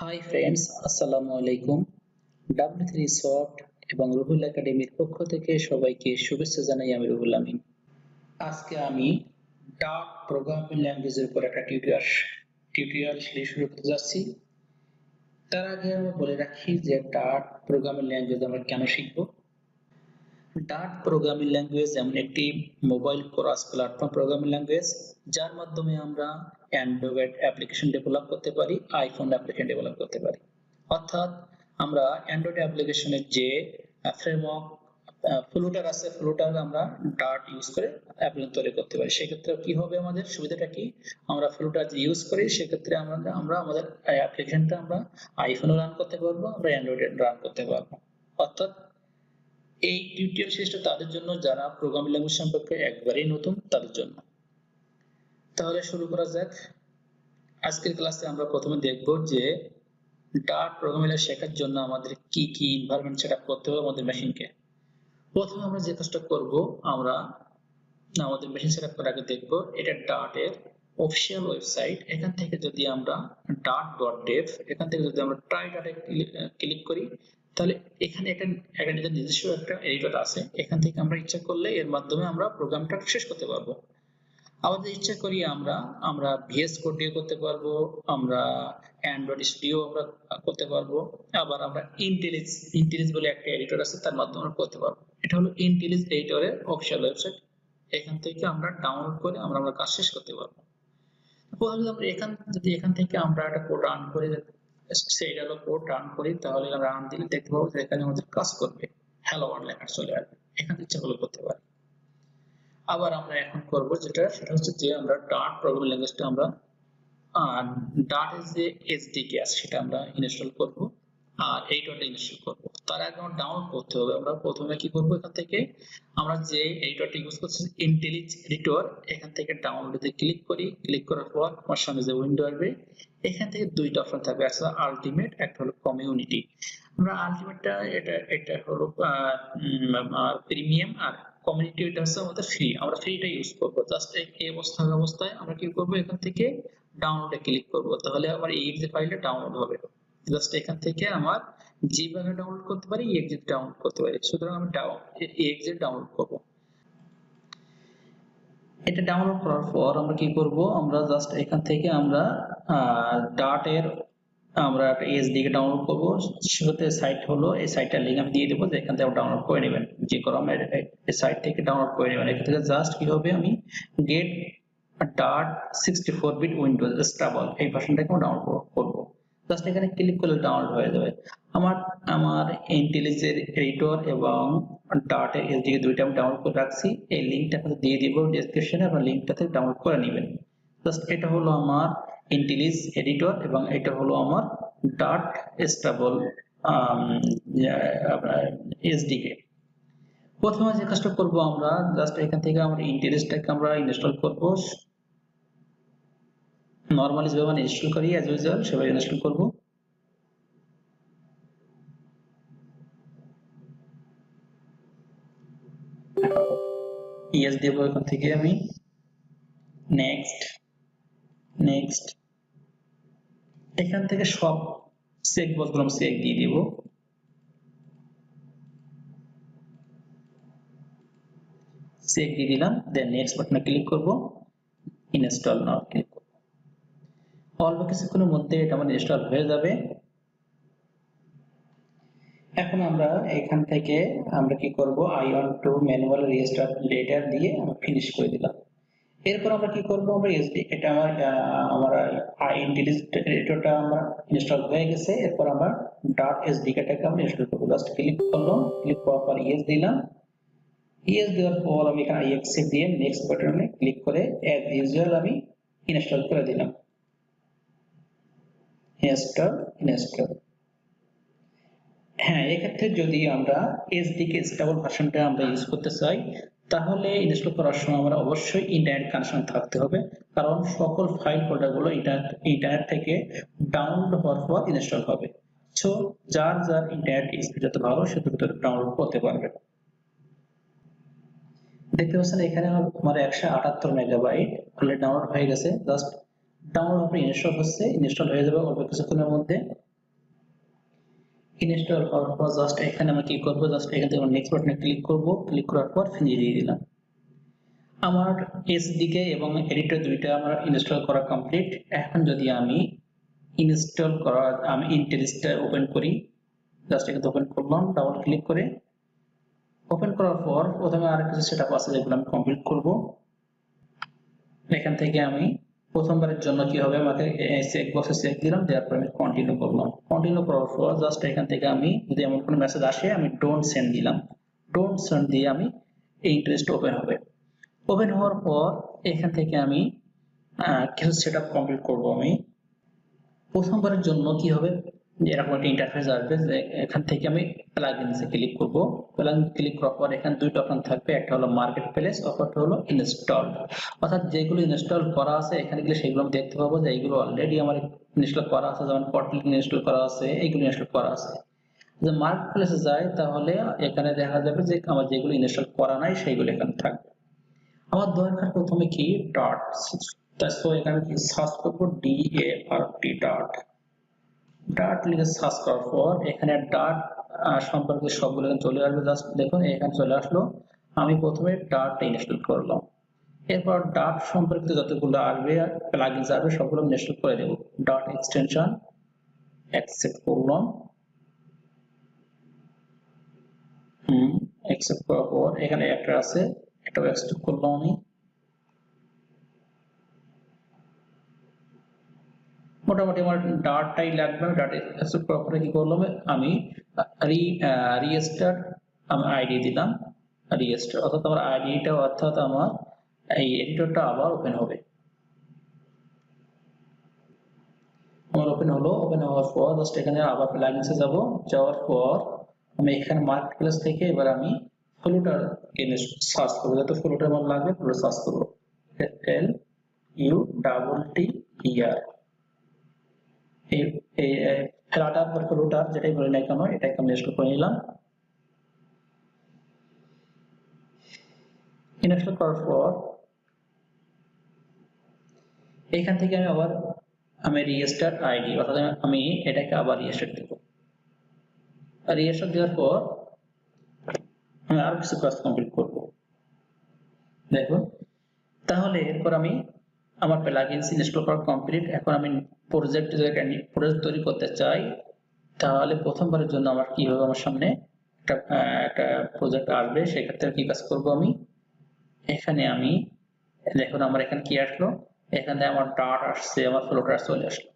Hi friends, আসসালামু আলাইকুম। W3 soft এবং রুহুল একাডেমির পক্ষ থেকে সবাইকে শুভেচ্ছা জানাই। আমি রুহুল আমিন। আজকে আমি ডার্ট প্রোগ্রামিং ল্যাঙ্গুয়েজের উপর একটা টিউটোরিয়াল শুরু করতে যাচ্ছি। তার আগে আমি বলে রাখি যে ডার্ট প্রোগ্রামিং ল্যাঙ্গুয়েজ আমরা কেন শিখব। ডার্ট প্রোগ্রামিং ল্যাঙ্গুয়েজ এমন একটি mobile cross platform programming language যার মাধ্যমে আমরা অ্যান্ড্রয়েড অ্যাপ্লিকেশন ডেভেলপ করতে পারি, আইফোন অ্যাপ্লিকেশন ডেভেলপ করতে পারি। অর্থাৎ আমরা অ্যান্ড্রয়েড অ্যাপ্লিকেশনের যে ফ্রেমওয়ার্ক ফ্লুটার আছে, ফ্লুটার আমরা ডার্ট ইউজ করে অ্যাপ্লিকেশন তৈরি করতে পারি। সেক্ষেত্রে কি হবে, আমাদের সুবিধাটা কি, আমরা ফ্লুটার ইউজ করি, সেক্ষেত্রে আমরা আমাদের অ্যাপ্লিকেশনটা আমরা আইফোনে রান করতে পারবো, আমরা অ্যান্ড্রয়েডে রান করতে পারবো। অর্থাৎ এই টিউটোরিয়াল সিরিজটা তাদের জন্য যারা প্রোগ্রামিং ল্যাঙ্গুয়েজ সম্পর্কে একবারেই নতুন, তাদের জন্য। তাহলে শুরু করা যাক। আজকের ক্লাসে আমরা প্রথমে দেখব যে ডার্ট প্রোগ্রামিং শেখার জন্য আমাদের কি কি এনভায়রনমেন্ট সেটআপ করতে হবে আমাদের মেশিনকে। প্রথমে আমরা যে কাজটা করব, আমরা আমাদের মেশিন সেটআপ করার আগে দেখব এটা ডার্ট এর অফিশিয়াল ওয়েবসাইট। এখান থেকে যদি আমরা dart.dev এখান থেকে যদি আমরা ট্রাই ডাটে ক্লিক করি, তাহলে এখানে একটা নিজস্ব একটা এডিটর আছে। এখান থেকে আমরা ইচ্ছা করলে এর মাধ্যমে আমরা প্রোগ্রামটা শেষ করতে পারবো। আবার যদি ইচ্ছা করি আমরা ভিএস কোড দিয়ে করতে পারবো, আমরা অ্যান্ড্রয়েড স্টুডিও আমরা করতে পারবো, আবার আমরা ইন্টেলিজ বলে একটা এডিটর আছে, তার মাধ্যমে আমরা করতে পারবো। এটা হলো ইন্টেলিজ এডিটরের অফিশিয়াল ওয়েবসাইট। এখান থেকে আমরা ডাউনলোড করে আমরা কাজ শেষ করতে পারবো। প্রথমে আমরা এখান থেকে আমরা একটা কোড রান করি, সেইটা হলো কোড রান করি, তাহলে আমরা রান দিলে দেখতে পাবো যে এখানে আমাদের কাজ করবে, হ্যালো ওয়ার্ল্ড লেখা চলে আসবে। এখান থেকে ইচ্ছা করলে করতে পারি। আবার আমরা এখন করব সেটা হচ্ছে যে আমরা ডার্ট প্রোগ্রামিং ল্যাঙ্গুয়েজটা আমরা ডার্ট এর যে এসডিকে আছে সেটা আমরা ইনস্টল করব, আর এইটাটা ইনস্টল করব। তার আগে আমরা ডাউনলোড করতে হবে। আমরা প্রথমে কি করব, এখান থেকে আমরা যে এডিটরটা ইউজ করছি ইন্টেলিজ এডিটর, এখান থেকে ডাউনলোডে ক্লিক করি। ক্লিক করার পর আমার সামনে যে উইন্ডো আসবে, এখান থেকে দুইটা অপশন থাকবে, একটা আলটিমেট, একটা হলো কমিউনিটি। আমরা আলটিমেটটা এটা হলো প্রিমিয়াম, আর কমিউনিটি এটা হচ্ছে আমাদের ফ্রি। আমরা ফ্রিটা ইউজ করব। জাস্ট এই অবস্থায় আমরা কি করব, এখান থেকে ডাউনলোডে ক্লিক করব, তাহলে আমার exe ফাইলটা ডাউনলোড হবে। জাস্ট এখান থেকে আমার যেভাবে ডাউনলোড করতে পারি exe ডাউনলোড করতে পারি। সুতরাং আমি exe ডাউনলোড করব। এটা ডাউনলোড করার পর আমরা কি করব, আমরা জাস্ট এখান থেকে আমরা ডার্ট এর আমরা একটা এসডিকে ডাউনলোড করব। সেটাতে সাইট হলো, এই সাইটটার লিংক আমি দিয়ে দেবো, যে এখান থেকে ডাউনলোড করে নেবেন। যে কোনো এই সাইট থেকে ডাউনলোড করে নেবেন। এখান থেকে জাস্ট কি হবে, আমি get Dart 64 bit Windows stable এই ভার্সনটাকে ডাউনলোড করব। জাস্ট এখানে ক্লিক করলে ডাউনলোড হয়ে যাবে। আমার ইন্টেলিজের এডিটর এবং ডার্ট এর এসডিকে দুইটা আমি ডাউনলোড করে রাখছি। এই লিংকটা আপনাদের দিয়ে দিব ডেসক্রিপশনে, আপনারা লিংকটা থেকে ডাউনলোড করে নেবেন। জাস্ট এটা হলো আমার ইন্টেলিজ এডিটর এবং এটা হলো আমার ডার্ট স্টেবল এসডিকে। প্রথমে যে কাজটা করব, আমরা জাস্ট এখান থেকে আমরা ইন্টেলিজটাকে আমরা ইনস্টল করব। নরমালি যেভাবে আমরা ইনস্টল করি অ্যাজ ইউজুয়াল সেভাবে ইনস্টল করব। ইয়েস দেব, এখান থেকে আমি নেক্সট এখান থেকে সব চেক বক্সগুলো আমি চেক দিয়ে দিব। চেক দিয়ে দিলাম, দেন নেক্সট বাটনে ক্লিক করব, ইনস্টল নাও ক্লিক করব। অল্প কিছুক্ষণের মধ্যে এটা আমার ইনস্টল হয়ে যাবে। এখন আমরা এখান থেকে আমরা কি করব, I want to manual register letter দিয়ে আমরা ফিনিশ করে দিলাম। এরপর আমরা কি করব, আমরা এসডি এটা আমার ইন্টেলিজ এডিটরটা আমার ইনস্টল হয়ে গেছে। এরপর আমরা ডট এসডিকেটাকে আমরা ইনস্টল করব। জাস্ট ক্লিক করলাম, ক্লিক করার পর ইয়েস দিলাম। ইয়েস দেওয়ার পর আমি এখানে আই অ্যাকসেপ্ট দিয়ে নেক্সট বাটনে ক্লিক করে অ্যাজ ইউজুয়াল আমি ইনস্টল করে দিলাম। ইনস্টল। হ্যাঁ, এক্ষেত্রে যদি আমরা এসডিকে স্টেবল ভার্সনটা আমরা ইউজ করতে চাই, তাহলে ইনস্টল করার সময় আমরা অবশ্যই ইন্টারনেট কানেকশন থাকতে হবে, কারণ সকল ফাইল ফোল্ডারগুলো ইন্টারনেট থেকে ডাউনলোড হওয়ার পর ইনস্টল হবে। সো যার ইন্টারনেট স্পিড যত ভালো সে তত ডাউনলোড করতে পারবে। দেখতে পাচ্ছেন এখানে আমার 178 মেগাবাইট অলরেডি ডাউনলোড হয়ে গেছে। জাস্ট ডাউনলোড হবে, ইনস্টল হচ্ছে, ইনস্টল হয়ে যাবে অল্প কিছুক্ষণের মধ্যে। ইনস্টল হওয়ার পর জাস্ট এখানে আমি কি করব, জাস্ট এখান থেকে নেক্সট বাটনে ক্লিক করব, ক্লিক করার পর ফিনিশ দিয়ে দিলাম। আমার এসডিকে এবং এডিটর দুইটা আমার ইনস্টল করা কমপ্লিট। এখন যদি আমি ইনস্টল করা আমি ইন্টেলিজটা ওপেন করি, জাস্ট এখানে ওপেন করলাম ডাবল ক্লিক করে। ওপেন করার পর প্রথমে আর কিছু সেটআপ আছে যেগুলো আমি কমপ্লিট করব। এখান থেকে আমি প্রথমবারের জন্য কি হবে, আমাকে চেক বক্সে চেক দিলাম, দেওয়ার পর আমি কন্টিনিউ করলাম। কন্টিনিউ করার পর জাস্ট এখান থেকে আমি যদি এমন কোনো মেসেজ আসে আমি ডোন্ট সেন্ড দিলাম। ডোন্ট সেন্ড দিয়ে আমি এই ইন্টারেস্ট ওপেন হবে। ওপেন হওয়ার পর এখান থেকে আমি কিছু সেটআপ কমপ্লিট করব। আমি প্রথমবারের জন্য কি হবে, এরকম একটা ইন্টারফেস আসবে যে এখান থেকে আমি প্লাগইনসে ক্লিক করব। প্লাগইন ক্লিক করার পর এখানে দুইটা অপশন থাকবে, একটা হলো মার্কেট প্লেস, অপরটা হলো ইনস্টল। অর্থাৎ যেগুলো ইনস্টল করা আছে এখানে গেলে সেগুলো আমি দেখতে পাবো যে এইগুলো অলরেডি আমার ইনস্টল করা আছে, যেমন পটলিন ইনস্টল করা আছে, এইগুলো ইনস্টল করা আছে। যে মার্কেট প্লেসে যাই তাহলে এখানে দেখা যাবে যে আমার যেগুলো ইনস্টল করা নাই সেইগুলো এখানে থাকবে। আমার দরকার প্রথমে কি ডট, সো এখানে কি সার্চ করবো DART ডট। ডাট লিখে সার্চ করার পর এখানে ডাট সম্পর্কে সবগুলো চলে আসবে। জাস্ট দেখুন এখানে চলে আসলো। আমি প্রথমে ডাট ইনস্টল করলাম, এরপর ডাট সম্পর্কিত যতগুলো আসবে প্লাগইনস আসবে সবগুলো ইনস্টল করে দেব। ডাট এক্সটেনশন অ্যাকসেপ্ট করলাম। অ্যাকসেপ্ট করার পর এখানে একটা আছে, এটাও অ্যাকসেপ্ট করলাম আমি। মোটামুটি আমার ডাটাই লাগবে। ডাটা অ্যাকসেপ্ট করার পরে কি করলাম, আমি রিস্টার্ট আমি আইডি দিলাম। রিস্টার্ট অর্থাৎ আমার আইডিটা অর্থাৎ আমার এই এডিটরটা আবার ওপেন হবে। আমার ওপেন হলো। ওপেন হওয়ার পর জাস্ট এখানে আবার প্লাগইনসে যাব। যাওয়ার পর আমি এখানে মার্কেট প্লেস থেকে এবার আমি ফ্লোটার এনে সার্চ করবো, যাতে ফ্লোটার আমার লাগবে ফ্লোটার সার্চ করবো। LUTTER এই ফ্লাটার বা ফ্লোটার যেটাই বলি না কেন এটাকে আমি ইনস্টল করে নিলাম। ইনস্টল করার পর এখান থেকে আমি রিস্টার্ট আইডি অর্থাৎ আমি এটাকে আবার রিস্টার্ট দেব। রিস্টার্ট দেওয়ার পর আমি আরো কিছু কাজ কমপ্লিট করব। দেখুন তাহলে এরপর আমি আমার প্লাগইনস ইনস্টল করা কমপ্লিট। এখন আমি প্রজেক্ট তৈরি করতে চাই, তাহলে প্রথমবারের জন্য আমার কি হবে, আমার সামনে একটা প্রজেক্ট আসবে। সেক্ষেত্রে কি কাজ করব, আমি এখানে আমি দেখুন আমার এখানে কি আসলো, এখানে আমার ডাট আসছে, আমার ফ্লোটার চলে আসলো।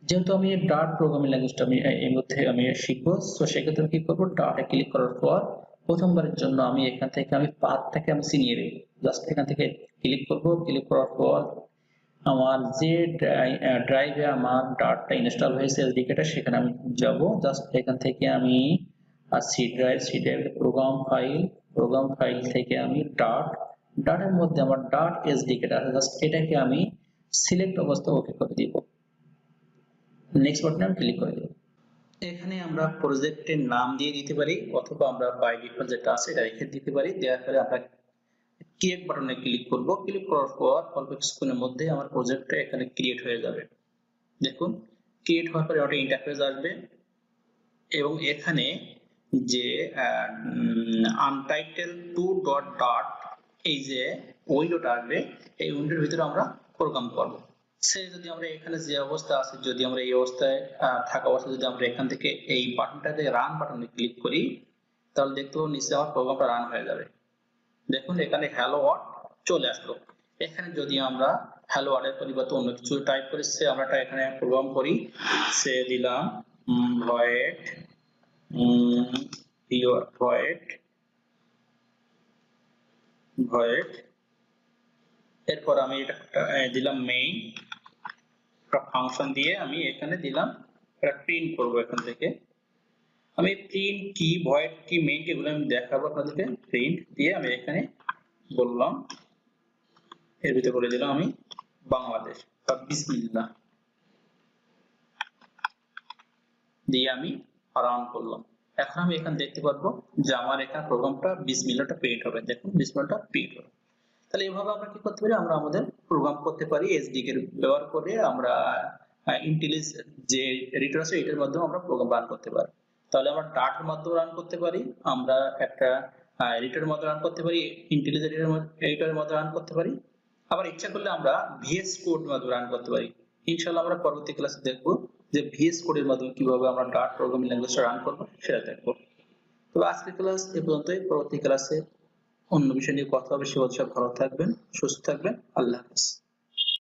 যেহেতু আমি ডাট প্রোগ্রামিং ল্যাঙ্গুয়েজটা আমি এই মধ্যে আমি শিখবো, তো সেক্ষেত্রে কি করবো, ডাটে ক্লিক করার পর প্রথমবারের জন্য আমি এখান থেকে আমি পাথটাকে আমি চিনিয়ে দেব। জাস্ট এখান থেকে ক্লিক করব। ক্লিক করার পর আমার যে ড্রাইভে আমার ডাটটা ইনস্টল হয়েছে এসডিকেটা সেখানে আমি যাব। জাস্ট এখান থেকে আমি সি ড্রাইভ প্রোগ্রাম ফাইল থেকে আমি ডাটের মধ্যে আমার ডাট এসডিকেটা আছে, জাস্ট এটাকে আমি সিলেক্ট অবস্থা ওকে করে দিব। নেক্সট বাটনে আমি ক্লিক করে দেব। এখানে আমরা প্রজেক্টের নাম দিয়ে দিতে পারি, অথবা আমরা বাই ডিফল্ট যেটা আছে এটা রেখে দিতে পারি। দেওয়ার পরে আমরা ক্রিয়েট বাটনে ক্লিক করব। ক্লিক করার পর অল্প কিছুক্ষণের মধ্যে আমার প্রজেক্টটা এখানে ক্রিয়েট হয়ে যাবে। দেখুন ক্রিয়েট হওয়ার পরে একটা ইন্টারফেস আসবে এবং এখানে যে আনটাইটেল 2 এই যে উইন্ডোটা আসবে, এই উইন্ডোর ভিতরে আমরা প্রোগ্রাম করব। সে যদি আমরা এখানে যে অবস্থা আছে, যদি আমরা এই অবস্থায় থাকা অবস্থায় যদি আমরা এখান থেকে এই বাটনটাতে রান বাটনে ক্লিক করি, তাহলে দেখতে পাবো নিচে আমার প্রোগ্রামটা রান হয়ে যাবে। দেখুন এখানে হ্যালো ওয়ার্ল্ড চলে আসলো। এখানে যদি আমরা হ্যালো ওয়ার্ল্ডের পরিবর্তে অন্য কিছু টাইপ করে আমরা এখানে প্রোগ্রাম করি, সে দিলাম ভয়েড ভয়েড, এরপর আমি এটা দিলাম মেইন, একটা ফাংশন দিয়ে আমি এখানে দিলাম এটা প্রিন্ট করব। এখান থেকে আমি প্রিন্ট কি ভয়েড কি মেইন কি এগুলো আমি দেখাবো আপনাদেরকে। প্রিন্ট দিয়ে আমি এখানে বললাম, এর ভিতরে বলে দিলাম আমি বাংলাদেশ বা বিসমিল্লাহ দিয়ে আমি রান করলাম। এখন আমি এখানে দেখতে পারবো যে আমার এখানে প্রোগ্রামটা বিসমিল্লাহটা প্রিন্ট হবে। দেখুন বিসমিল্লাহটা প্রিন্ট হবে। তাহলে এইভাবে আমরা কি করতে পারি, আমরা আমাদের প্রোগ্রাম করতে পারি এসডিকে ব্যবহার করে। আমরা ইন্টেলিজ যে এডিটর আছে এটার মাধ্যমে আমরা প্রোগ্রাম রান করতে পারি। তাহলে আমরা ডার্টের মাধ্যমে রান করতে পারি, আমরা একটা এডিটরের মধ্যে রান করতে পারি, ইন্টেলিজেন্ট এডিটরের মধ্যে রান করতে পারি, আবার ইচ্ছা করলে আমরা ভিএস কোড মাধ্যমে রান করতে পারি। ইনশাআল্লাহ আমরা পরবর্তী ক্লাসে দেখবো যে ভিএস কোডের মাধ্যমে কিভাবে আমরা ডার্ট প্রোগ্রামিং ল্যাঙ্গুয়েজটা রান করবো সেটা দেখবো। তো আজকের ক্লাস এ পর্যন্তই, পরবর্তী ক্লাসে অন্য বিষয় নিয়ে কথা হবে। সে ভালো থাকবেন, সুস্থ থাকবেন, আল্লাহ হাফেজ।